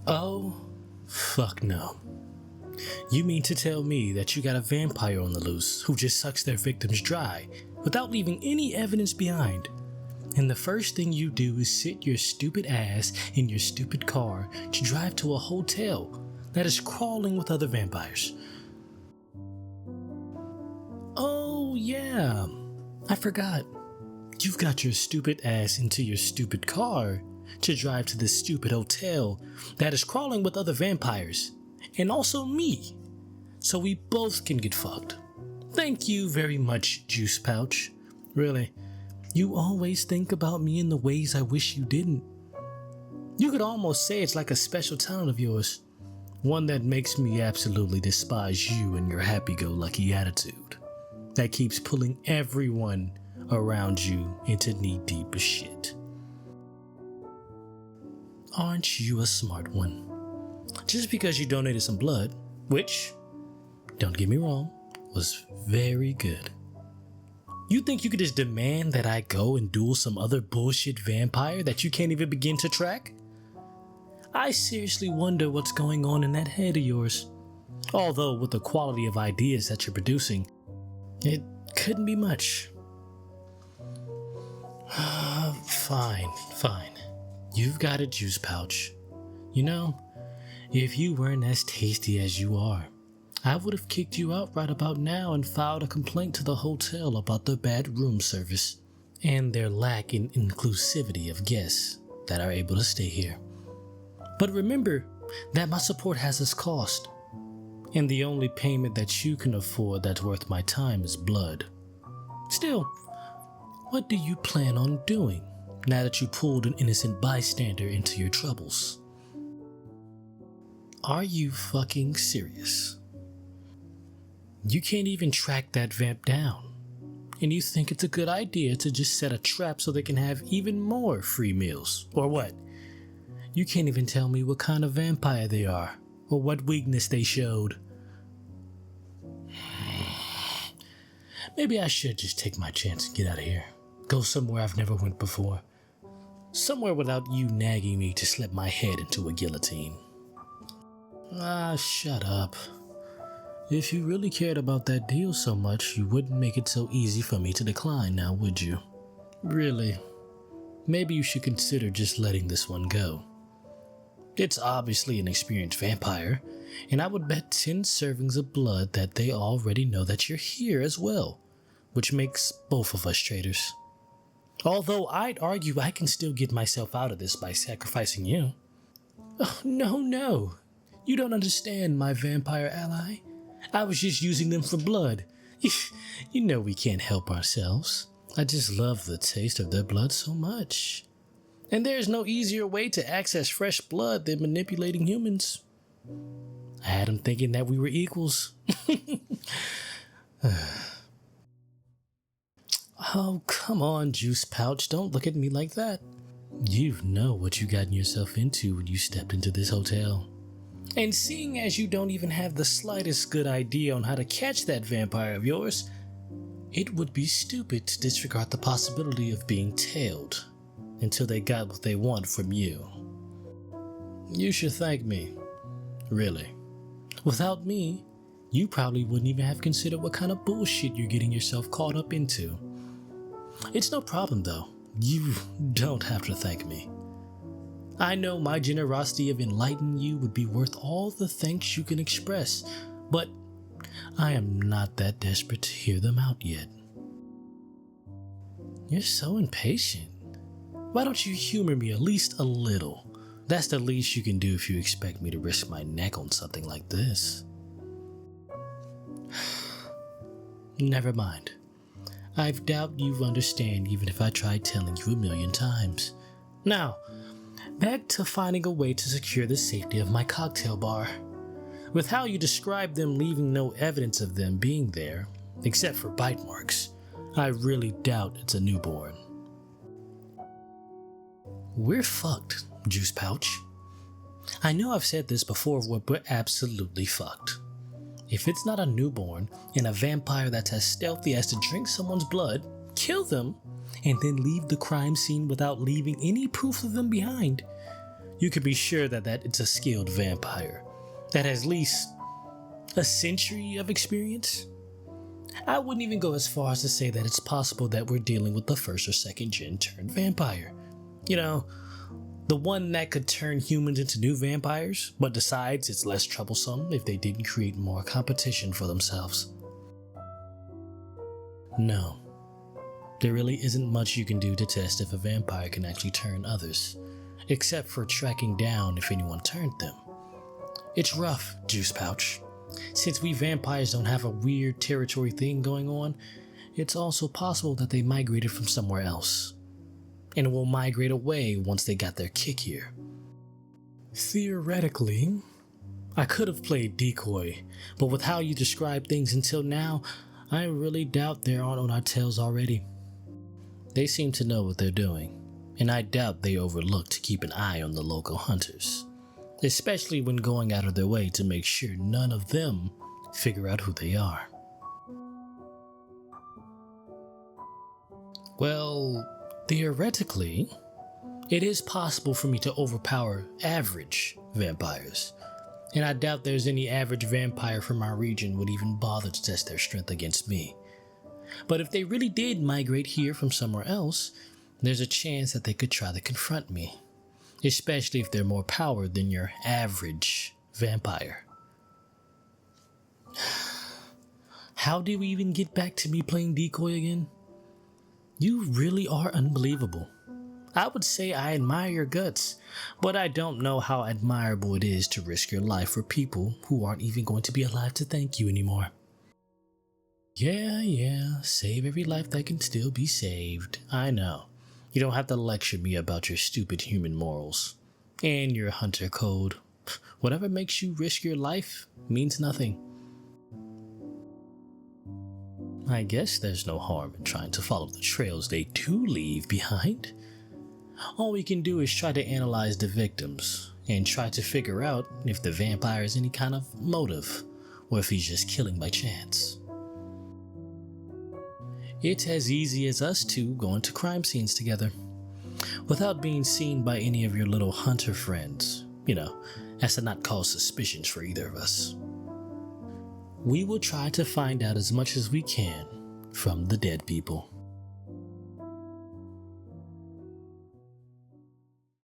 Oh, fuck no. You mean to tell me that you got a vampire on the loose who just sucks their victims dry without leaving any evidence behind? And the first thing you do is sit your stupid ass in your stupid car to drive to a hotel that is crawling with other vampires. Oh yeah, I forgot. You've got your stupid ass into your stupid car to drive to this stupid hotel that is crawling with other vampires, and also me, so we both can get fucked. Thank you very much, Juice Pouch. Really, you always think about me in the ways I wish you didn't. You could almost say it's like a special talent of yours, one that makes me absolutely despise you and your happy-go-lucky attitude that keeps pulling everyone around you into knee-deep shit. Aren't you a smart one? Just because you donated some blood, which, don't get me wrong, was very good. You think you could just demand that I go and duel some other bullshit vampire that you can't even begin to track? I seriously wonder what's going on in that head of yours. Although with the quality of ideas that you're producing, it couldn't be much. Fine. You've got a Juice Pouch. You know, if you weren't as tasty as you are, I would have kicked you out right about now and filed a complaint to the hotel about the bad room service and their lack in inclusivity of guests that are able to stay here. But remember that my support has its cost, and the only payment that you can afford that's worth my time is blood. Still, what do you plan on doing now that you pulled an innocent bystander into your troubles? Are you fucking serious? You can't even track that vamp down, and you think it's a good idea to just set a trap so they can have even more free meals, or what? You can't even tell me what kind of vampire they are, or what weakness they showed. Maybe I should just take my chance and get out of here. Go somewhere I've never went before. Somewhere without you nagging me to slip my head into a guillotine. Ah, shut up. If you really cared about that deal so much, you wouldn't make it so easy for me to decline now, would you? Really? Maybe you should consider just letting this one go. It's obviously an experienced vampire, and I would bet 10 servings of blood that they already know that you're here as well, which makes both of us traitors. Although I'd argue I can still get myself out of this by sacrificing you. Oh, no. You don't understand, my vampire ally. I was just using them for blood. You know we can't help ourselves. I just love the taste of their blood so much. And there's no easier way to access fresh blood than manipulating humans. I had them thinking that we were equals. Oh, come on, Juice Pouch. Don't look at me like that. You know what you gotten yourself into when you stepped into this hotel. And seeing as you don't even have the slightest good idea on how to catch that vampire of yours, it would be stupid to disregard the possibility of being tailed until they got what they want from you. You should thank me. Really. Without me, you probably wouldn't even have considered what kind of bullshit you're getting yourself caught up into. It's no problem though. You don't have to thank me. I know my generosity of enlightening you would be worth all the thanks you can express, but I am not that desperate to hear them out yet. You're so impatient. Why don't you humor me at least a little? That's the least you can do if you expect me to risk my neck on something like this. Never mind. I doubt you understand even if I tried telling you a million times. Now, back to finding a way to secure the safety of my cocktail bar. With how you describe them leaving no evidence of them being there, except for bite marks, I really doubt it's a newborn. We're fucked, Juice Pouch. I know I've said this before, but we're absolutely fucked. If it's not a newborn and a vampire that's as stealthy as to drink someone's blood, kill them, and then leave the crime scene without leaving any proof of them behind, you can be sure that it's a skilled vampire that has at least a century of experience. I wouldn't even go as far as to say that it's possible that we're dealing with the first or second gen turned vampire. You know, the one that could turn humans into new vampires, but decides it's less troublesome if they didn't create more competition for themselves. No, there really isn't much you can do to test if a vampire can actually turn others, except for tracking down if anyone turned them. It's rough, Juice Pouch. Since we vampires don't have a weird territory thing going on, it's also possible that they migrated from somewhere else, and will migrate away once they got their kick here. Theoretically, I could have played decoy, but with how you described things until now, I really doubt they aren't on our tails already. They seem to know what they're doing, and I doubt they overlook to keep an eye on the local hunters, especially when going out of their way to make sure none of them figure out who they are. Well, theoretically, it is possible for me to overpower average vampires, and I doubt there's any average vampire from our region would even bother to test their strength against me. But if they really did migrate here from somewhere else, there's a chance that they could try to confront me, especially if they're more powered than your average vampire. How did we even get back to me playing decoy again? You really are unbelievable. I would say I admire your guts, but I don't know how admirable it is to risk your life for people who aren't even going to be alive to thank you anymore. Yeah, save every life that can still be saved. I know. You don't have to lecture me about your stupid human morals and your hunter code. Whatever makes you risk your life means nothing. I guess there's no harm in trying to follow the trails they do leave behind. All we can do is try to analyze the victims and try to figure out if the vampire has any kind of motive or if he's just killing by chance. It's as easy as us two going to crime scenes together without being seen by any of your little hunter friends, as to not cause suspicions for either of us. We will try to find out as much as we can from the dead people.